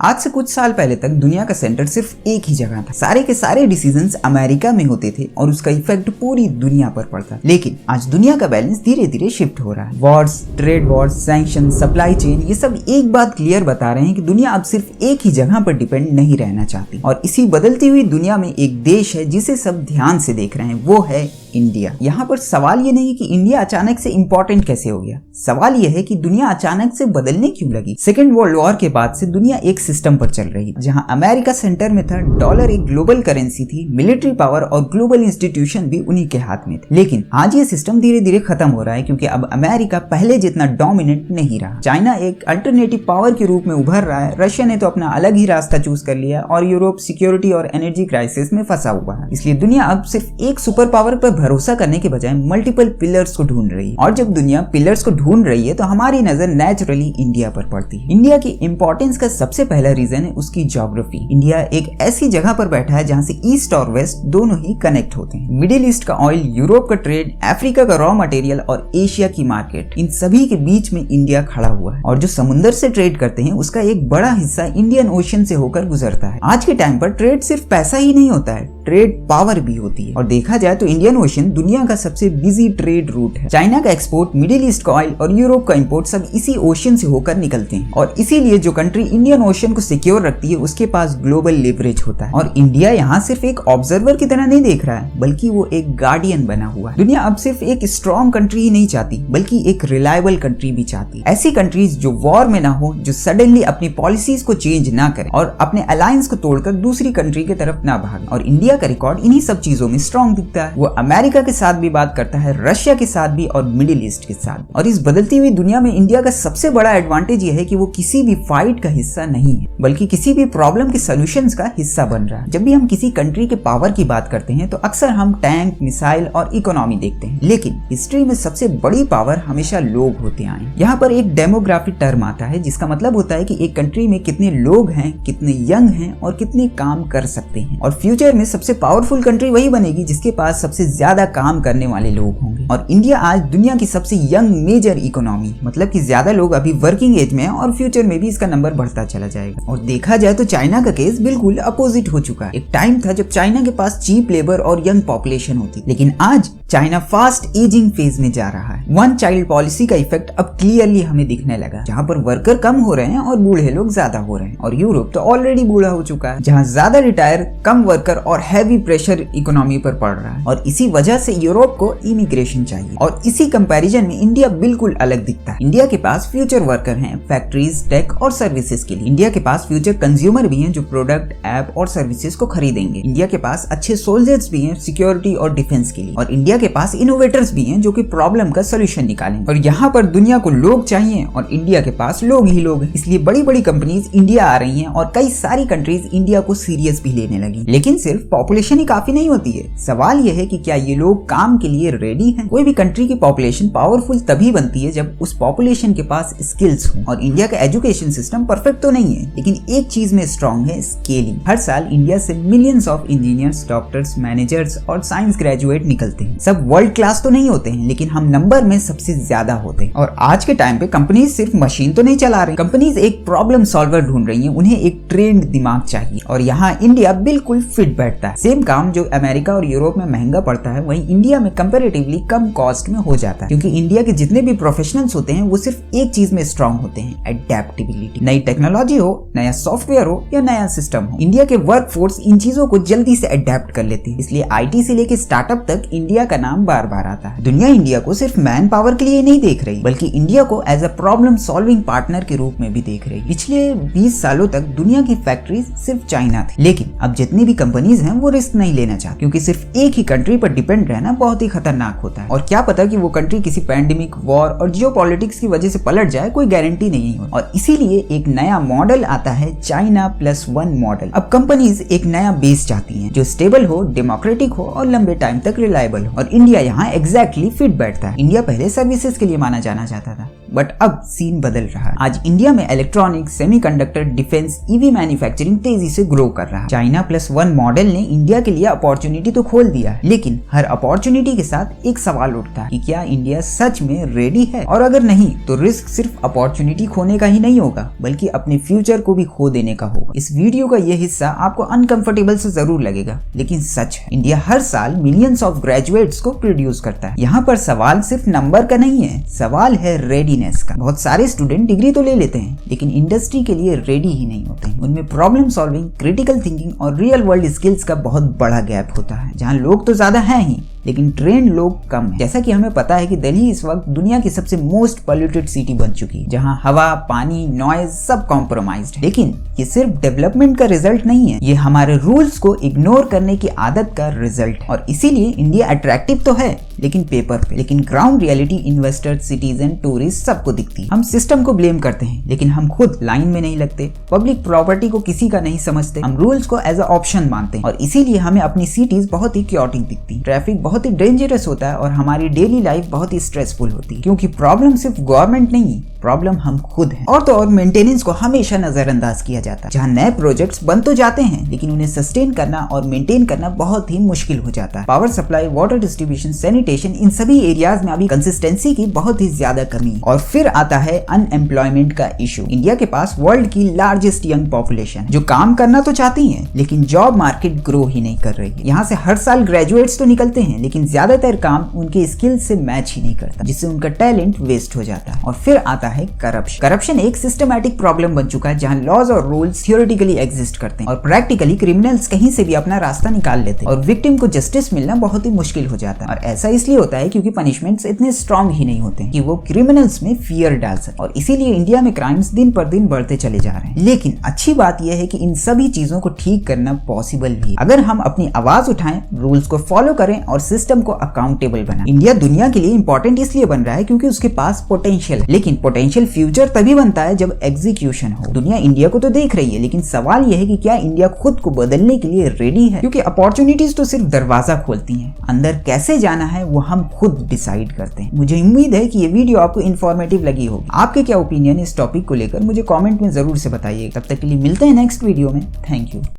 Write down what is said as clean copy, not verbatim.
आज से कुछ साल पहले तक दुनिया का सेंटर सिर्फ एक ही जगह था। सारे के सारे डिसीजंस अमेरिका में होते थे और उसका इफेक्ट पूरी दुनिया पर पड़ता। लेकिन आज दुनिया का बैलेंस धीरे धीरे शिफ्ट हो रहा है। Wars, trade Wars, sanction, supply chain, ये सब एक बात क्लियर बता रहे हैं कि दुनिया अब सिर्फ एक ही जगह पर डिपेंड नहीं रहना चाहती। और इसी बदलती हुई दुनिया में एक देश है जिसे सब ध्यान से देख रहे हैं, वो है इंडिया। यहाँ पर सवाल ये नहीं कि इंडिया अचानक से इंपॉर्टेंट कैसे हो गया, सवाल ये है कि दुनिया अचानक से बदलने क्यों लगी। सेकेंड वर्ल्ड वॉर के बाद से दुनिया एक सिस्टम पर चल रही है जहाँ अमेरिका सेंटर में था, डॉलर एक ग्लोबल करेंसी थी, मिलिट्री पावर और ग्लोबल इंस्टीट्यूशन भी उन्हीं के हाथ में थे। लेकिन आज ये सिस्टम धीरे धीरे खत्म हो रहा है क्योंकि अब अमेरिका पहले जितना डोमिनेंट नहीं रहा। चाइना एक अल्टरनेटिव पावर के रूप में उभर रहा है, रशिया ने तो अपना अलग ही रास्ता चूज कर लिया और यूरोप सिक्योरिटी और एनर्जी क्राइसिस में फंसा हुआ है। इसलिए दुनिया अब सिर्फ एक सुपर पावर पर भरोसा करने के बजाय मल्टीपल पिलर्स को ढूंढ रही है। और जब दुनिया पिलर्स को ढूंढ रही है तो हमारी नजर नेचुरली इंडिया पर पड़ती है। इंडिया की इंपॉर्टेंस का सबसे पहला रीजन है उसकी ज्योग्राफी। इंडिया एक ऐसी जगह पर बैठा है जहां से ईस्ट और वेस्ट दोनों ही कनेक्ट होते हैं। मिडिल ईस्ट का ऑयल, यूरोप का ट्रेड, अफ्रीका का रॉ मटेरियल और एशिया की मार्केट, इन सभी के बीच में इंडिया खड़ा हुआ है। और जो समुद्र से ट्रेड करते हैं उसका एक बड़ा हिस्सा इंडियन ओशन से होकर गुजरता है। आज के टाइम पर ट्रेड सिर्फ पैसा ही नहीं होता है, ट्रेड पावर भी होती है। और देखा जाए तो इंडियन ओशन दुनिया का सबसे बिजी ट्रेड रूट है। चाइना का एक्सपोर्ट, मिडिल ईस्ट का ऑयल और यूरोप का इंपोर्ट सब इसी ओशन से होकर निकलते हैं। और इसीलिए जो कंट्री इंडियन ओशन को सिक्योर रखती है उसके पास ग्लोबल लिवरेज होता है। और इंडिया यहाँ सिर्फ एक ऑब्जर्वर की तरह नहीं देख रहा है, बल्कि वो एक गार्डियन बना हुआ है। दुनिया अब सिर्फ एक स्ट्रॉन्ग कंट्री ही नहीं चाहती, बल्कि एक रिलायबल कंट्री भी चाहती है। ऐसी कंट्रीज जो वॉर में ना हो, जो सडनली अपनी पॉलिसीज को चेंज ना करें और अपने अलायंस को तोड़कर दूसरी कंट्री की तरफ ना भागे। और इंडिया का रिकॉर्ड इन्हीं सब चीजों में स्ट्रॉन्ग दिखता है। वो अमेरिका के साथ भी बात करता है, रशिया के साथ भी और मिडिल ईस्ट के साथ। और इस बदलती हुई दुनिया में इंडिया का सबसे बड़ा एडवांटेज ये है कि वो किसी भी फाइट का हिस्सा नहीं है, बल्कि किसी भी प्रॉब्लम के सॉल्यूशंस का हिस्सा बन रहा है। जब भी हम किसी कंट्री के पावर की बात करते हैं तो अक्सर हम टैंक, मिसाइल और इकोनॉमी देखते हैं, लेकिन हिस्ट्री में सबसे बड़ी पावर हमेशा लोग होते आए। यहाँ पर एक डेमोग्राफी टर्म आता है जिसका मतलब होता है कि एक कंट्री में कितने लोग हैं, कितने यंग हैं और कितने काम कर सकते हैं। और फ्यूचर में सबसे पावरफुल कंट्री वही बनेगी जिसके पास सबसे ज्यादा काम करने वाले लोग होंगे। और इंडिया आज दुनिया की सबसे यंग मेजर इकोनॉमी, मतलब कि ज्यादा लोग अभी वर्किंग एज में है और फ्यूचर में भी इसका नंबर बढ़ता चला जाएगा। और देखा जाए तो चाइना का केस बिल्कुल अपोजिट हो चुका है। एक टाइम था जब चाइना के पास चीप लेबर और यंग पॉपुलेशन होती, लेकिन आज चाइना फास्ट एजिंग फेज में जा रहा है। वन चाइल्ड पॉलिसी का इफेक्ट अब क्लियरली हमें दिखने लगा, जहाँ पर वर्कर कम हो रहे हैं और बूढ़े लोग ज्यादा हो रहे हैं। और यूरोप तो ऑलरेडी बूढ़ा हो चुका है, जहाँ ज्यादा रिटायर, कम वर्कर और हैवी प्रेशर इकोनॉमी पर पड़ रहा है। और इसी वजह से यूरोप को इमिग्रेशन चाहिए। और इसी कंपैरिजन में इंडिया बिल्कुल अलग दिखता है। इंडिया के पास फ्यूचर वर्कर हैं, फैक्ट्रीज, टेक और सर्विसेज के लिए। इंडिया के पास फ्यूचर कंज्यूमर भी हैं जो प्रोडक्ट, ऐप और सर्विसेज को खरीदेंगे। इंडिया के पास अच्छे सोल्जर्स भी हैं सिक्योरिटी और डिफेंस के लिए। और इंडिया के पास इनोवेटर्स भी हैं जो कि प्रॉब्लम का सोल्यूशन निकालेंगे। और यहाँ पर दुनिया को लोग चाहिए और इंडिया के पास लोग ही लोग हैं। इसलिए बड़ी बड़ी कंपनीज इंडिया आ रही हैं और कई सारी कंट्रीज इंडिया को सीरियस भी लेने लगी। लेकिन सिर्फ पॉपुलेशन ही काफी नहीं होती है। सवाल यह है कि क्या ये लोग काम के लिए रेडी हैं? कोई भी कंट्री की पॉपुलेशन पावरफुल तभी बनती है जब उस पॉपुलेशन के पास स्किल्स हो। और इंडिया का एजुकेशन सिस्टम परफेक्ट तो नहीं है, लेकिन एक चीज में स्ट्रॉन्ग है, स्केलिंग। हर साल इंडिया से millions of engineers, doctors, managers और साइंस ग्रेजुएट निकलते हैं। सब वर्ल्ड क्लास तो नहीं होते हैं, लेकिन हम नंबर में सबसे ज्यादा होते हैं। और आज के टाइम पे कंपनीज सिर्फ मशीन तो नहीं चला रही, कंपनीज एक प्रॉब्लम सॉल्वर ढूंढ रही हैं। उन्हें एक ट्रेंड दिमाग चाहिए और यहाँ इंडिया बिल्कुल फिट बैठता है। सेम काम जो अमेरिका और यूरोप में महंगा पड़ता है, वहीं इंडिया में कंपैरेटिवली कम कॉस्ट में हो जाता है। क्योंकि इंडिया के जितने भी प्रोफेशनल्स होते हैं वो सिर्फ एक चीज में स्ट्रॉन्ग होते हैं, एडेप्टेबिलिटी। नई टेक्नोलॉजी हो, नया सॉफ्टवेयर हो या नया सिस्टम हो, इंडिया के वर्कफोर्स इन चीजों को जल्दी से अडेप्ट कर लेते हैं। इसलिए आईटी से लेकर स्टार्टअप तक इंडिया का नाम बार बार आता है। दुनिया इंडिया को सिर्फ मैन पावर के लिए नहीं देख रही, बल्कि इंडिया को as a problem solving partner के रूप में भी देख रही। पिछले 20 सालों तक दुनिया की फैक्ट्रीज सिर्फ चाइना थी, लेकिन अब जितनी भी कंपनीज हैं वो रिस्क नहीं लेना चाहती, क्योंकि सिर्फ एक ही कंट्री पर डिपेंड रहना बहुत ही खतरनाक होता है। और क्या पता कि वो कंट्री किसी पैंडेमिक, वॉर और जियोपॉलिटिक्स की वजह से पलट जाए, कोई गारंटी नहीं है। और इसीलिए एक नया मॉडल आता है, चाइना +1 मॉडल। अब कंपनीज एक नया बेस चाहती हैं जो स्टेबल हो, डेमोक्रेटिक हो और लंबे टाइम तक रिलायबल हो। और इंडिया यहाँ एग्जैक्टली फिट बैठता है। इंडिया पहले सर्विसेज के लिए माना जाना जाता था, बट अब सीन बदल रहा है। आज इंडिया में electronics, semiconductor, defence, EV manufacturing तेजी से ग्रो कर रहा है। चाइना +1 मॉडल ने इंडिया के लिए अपॉर्चुनिटी तो खोल दिया है, लेकिन हर अपॉर्चुनिटी के साथ एक सवाल उठता है कि क्या इंडिया सच में रेडी है, और अगर नहीं तो रिस्क सिर्फ अपॉर्चुनिटी खोने का ही नहीं होगा बल्कि अपने फ्यूचर को भी खो देने का होगा। इस वीडियो का यह हिस्सा आपको अनकंफर्टेबल से जरूर लगेगा, लेकिन सच है, इंडिया हर साल मिलियंस ऑफ ग्रेजुएट्स को प्रोड्यूस करता है। यहाँ पर सवाल सिर्फ नंबर का नहीं है, सवाल है रेडीनेस का। बहुत सारे स्टूडेंट डिग्री तो ले लेते हैं लेकिन इंडस्ट्री के लिए रेडी ही नहीं होते। उनमें प्रॉब्लम सॉल्विंग, क्रिटिकल थिंकिंग और रियल वर्ल्ड स्किल्स का बहुत बड़ा गैप होता है। जहाँ लोग तो ज्यादा हैं ही लेकिन ट्रेंड लोग कम है। जैसा कि हमें पता है कि दिल्ली इस वक्त दुनिया की सबसे मोस्ट पोल्यूटेड सिटी बन चुकी है, जहां हवा, पानी, नॉइज सब कॉम्प्रोमाइज्ड है। लेकिन ये सिर्फ डेवलपमेंट का रिजल्ट नहीं है, ये हमारे रूल्स को इग्नोर करने की आदत का रिजल्ट है। और इसीलिए इंडिया अट्रैक्टिव तो है लेकिन पेपर पे, लेकिन ground reality investor, citizen, tourist सबको दिखती है। हम सिस्टम को ब्लेम करते हैं लेकिन हम खुद लाइन में नहीं लगते, पब्लिक प्रॉपर्टी को किसी का नहीं समझते, हम रूल्स को एज अ ऑप्शन मानते हैं और इसीलिए हमें अपनी सिटीज बहुत ही क्योटिक दिखती है। ट्रैफिक बहुत ही डेंजरस होता है और हमारी डेली लाइफ बहुत ही स्ट्रेसफुल होती है, क्योंकि प्रॉब्लम सिर्फ गवर्नमेंट नहीं, प्रॉब्लम हम खुद हैं। और तो और मेंटेनेंस को हमेशा नजरअंदाज किया जाता है। जहाँ नए प्रोजेक्ट्स बन तो जाते हैं लेकिन उन्हें सस्टेन करना और मेंटेन करना बहुत ही मुश्किल हो जाता है। Power supply, water distribution, sanitation, इन सभी एरियाज में अभी कंसिस्टेंसी की बहुत ही ज्यादा कमी है। और फिर आता है अनएम्प्लॉयमेंट का इशू। इंडिया के पास वर्ल्ड की लार्जेस्ट यंग पॉपुलेशन है जो काम करना तो चाहती है लेकिन जॉब मार्केट ग्रो ही नहीं कर रही है। यहाँ से हर साल ग्रेजुएट्स तो निकलते हैं लेकिन ज्यादातर काम उनके स्किल से मैच ही नहीं करता, जिससे उनका टैलेंट वेस्ट हो जाता है। और फिर आता है करप्शन एक सिस्टमैटिक प्रॉब्लम बन चुका है, जहां लॉज और रूल्स थियोरेटिकली एग्जिस्ट करते हैं और प्रैक्टिकली क्रिमिनल्स कहीं से भी अपना रास्ता निकाल लेते हैं और विक्टिम को जस्टिस मिलना बहुत ही मुश्किल हो जाता है। और ऐसा इसलिए होता है क्योंकि पनिशमेंट्स इतने स्ट्रॉन्ग ही नहीं होते कि वो क्रिमिनल्स में फियर डाल सके, और इसीलिए इंडिया में क्राइम्स दिन पर दिन बढ़ते चले जा रहे हैं। लेकिन अच्छी बात यह है कि इन सभी चीजों को ठीक करना पॉसिबल भी है अगर हम अपनी आवाज उठाएं, रूल्स को फॉलो करें और सिस्टम को अकाउंटेबल बनाएं। इंडिया दुनिया के लिए इंपॉर्टेंट इसलिए बन रहा है क्योंकि उसके पास पोटेंशियल है, लेकिन पोटेंशियल फ्यूचर तभी बनता है जब एग्जीक्यूशन हो। दुनिया इंडिया को तो देख रही है लेकिन सवाल यह है कि क्या इंडिया खुद को बदलने के लिए रेडी है, क्योंकि अपॉर्चुनिटीज तो सिर्फ दरवाजा खोलती हैं, अंदर कैसे जाना है वो हम खुद डिसाइड करते हैं। मुझे उम्मीद है कि ये वीडियो आपको इन्फॉर्मेटिव लगी होगी। आपके क्या ओपिनियन इस टॉपिक को लेकर मुझे कमेंट में जरूर से बताइए। तब तक के लिए मिलते हैं नेक्स्ट वीडियो में। Thank you.